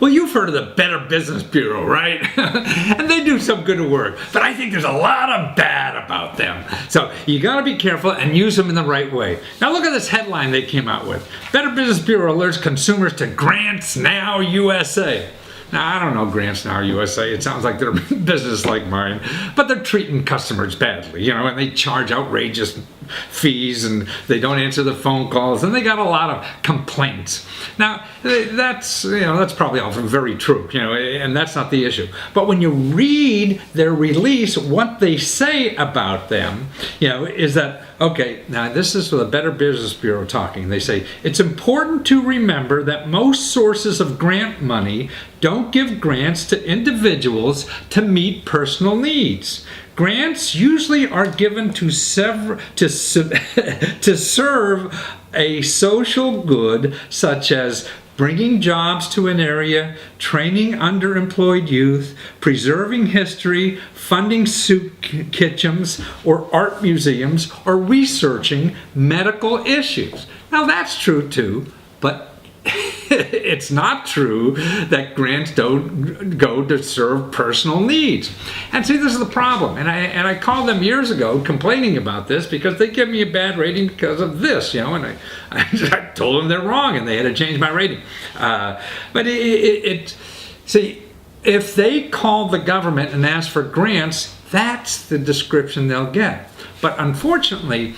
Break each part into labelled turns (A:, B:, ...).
A: Well, you've heard of the Better Business Bureau, right? And they do some good work, but I think there's a lot of bad about them. So you got to be careful and use them in the right way. Now look at this headline they came out with. Better Business Bureau alerts consumers to Grants Now USA. Now, I don't know Grants Now USA. It sounds like they're a business like mine, but they're treating customers badly, and they charge outrageous fees and they don't answer the phone calls and they got a lot of complaints. Now, that's probably all very true, and that's not the issue. But when you read their release, what they say about them, is that, okay, now this is the Better Business Bureau talking. They say, it's important to remember that most sources of grant money don't give grants to individuals to meet personal needs. Grants usually are given to serve a social good, such as bringing jobs to an area, training underemployed youth, preserving history, funding soup kitchens or art museums, or researching medical issues. Now that's true too, but it's not true that grants don't go to serve personal needs. And see, this is the problem. And I called them years ago complaining about this because they give me a bad rating because of this, and I told them they're wrong and they had to change my rating. But see, if they call the government and ask for grants, that's the description they'll get. But unfortunately,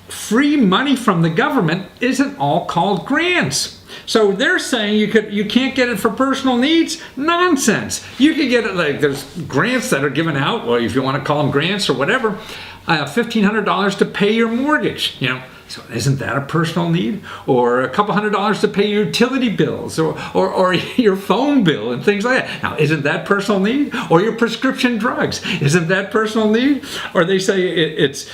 A: free money from the government isn't all called grants. So they're saying you can't get it for personal needs? Nonsense. You can get it, like there's grants that are given out, well, if you want to call them grants or whatever, $1,500 to pay your mortgage, So isn't that a personal need? Or a couple $100s to pay your utility bills or your phone bill and things like that. Now, isn't that personal need? Or your prescription drugs, isn't that personal need? Or they say it's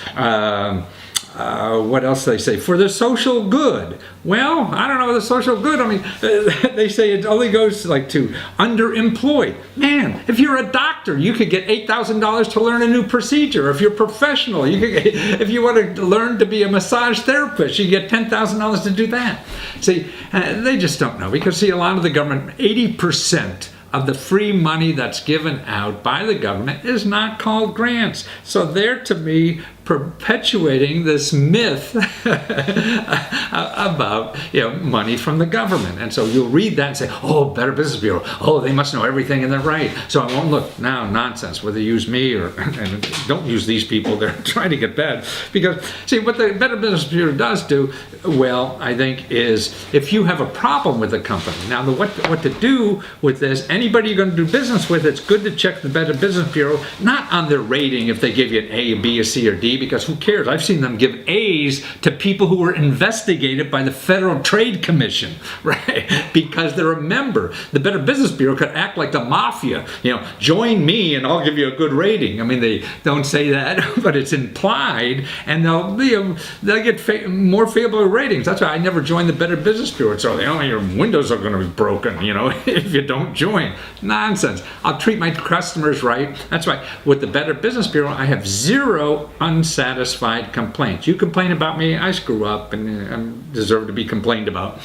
A: what else do they say? For the social good. Well, I don't know the social good. I mean, they say it only goes to underemployed. Man, if you're a doctor, you could get $8,000 to learn a new procedure. If you're a professional, if you want to learn to be a massage therapist, you get $10,000 to do that. See, they just don't know because, see, a lot of the government, 80% of the free money that's given out by the government is not called grants. So they're, to me, perpetuating this myth about money from the government. And so you'll read that and say, oh, Better Business Bureau, oh, they must know everything and they're right. So I won't look. Now, nonsense, whether you use me or and don't use these people, they're trying to get bad. Because, see, what the Better Business Bureau does do, well, I think, is if you have a problem with a company. Now, what to do with this, anybody you're going to do business with, it's good to check the Better Business Bureau, not on their rating if they give you an A, a B, a C, or D, because who cares? I've seen them give A's to people who were investigated by the Federal Trade Commission, right? Because they're a member. The Better Business Bureau could act like the mafia, join me and I'll give you a good rating. I mean, they don't say that, but it's implied, and they'll get more favorable ratings. That's why I never joined the Better Business Bureau. So your windows are going to be broken, if you don't join. Nonsense. I'll treat my customers right. That's why with the Better Business Bureau, I have 0 unsatisfied complaints. You complain about me, I screw up and I deserve to be complained about.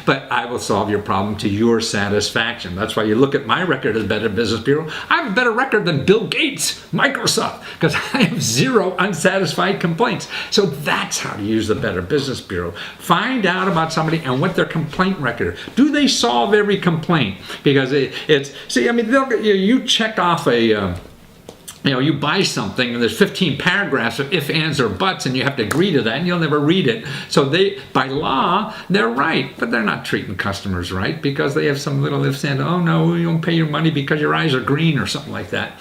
A: But I will solve your problem to your satisfaction. That's why you look at my record as Better Business Bureau. I have a better record than Bill Gates, Microsoft, because I have 0 unsatisfied complaints. So that's how to use the Better Business Bureau. Find out about somebody and what their complaint record. Do they solve every complaint? Because you check off you buy something and there's 15 paragraphs of if, ands, or buts, and you have to agree to that, and you'll never read it. So by law, they're right, but they're not treating customers right because they have some little if, and, oh no, we won't pay your money because your eyes are green or something like that.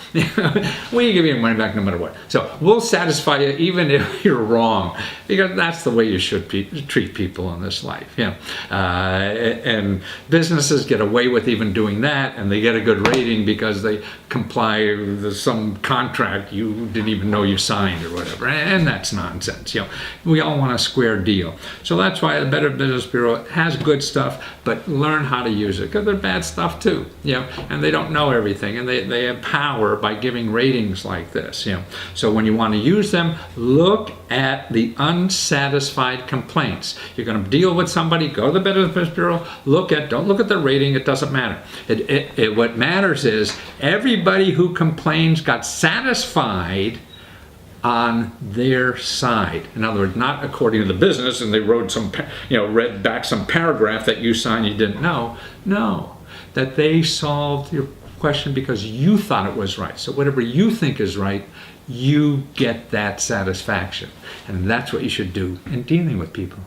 A: We give you your money back no matter what. So we'll satisfy you even if you're wrong, because that's the way you should treat people in this life. And businesses get away with even doing that, and they get a good rating because they comply with some contract you didn't even know you signed or whatever. And that's nonsense. We all want a square deal. So that's why the Better Business Bureau has good stuff, but learn how to use it, because there's bad stuff too. And they don't know everything, and they have power by giving ratings like this. So when you want to use them, look at the unsatisfied complaints. You're going to deal with somebody, go to the Better Business Bureau, don't look at the rating, it doesn't matter. What matters is everybody who complains got satisfied on their side. In other words, not according to the business, and they wrote read back some paragraph that you signed you didn't know. No, that they solved your question because you thought it was right. So whatever you think is right, you get that satisfaction. And that's what you should do in dealing with people.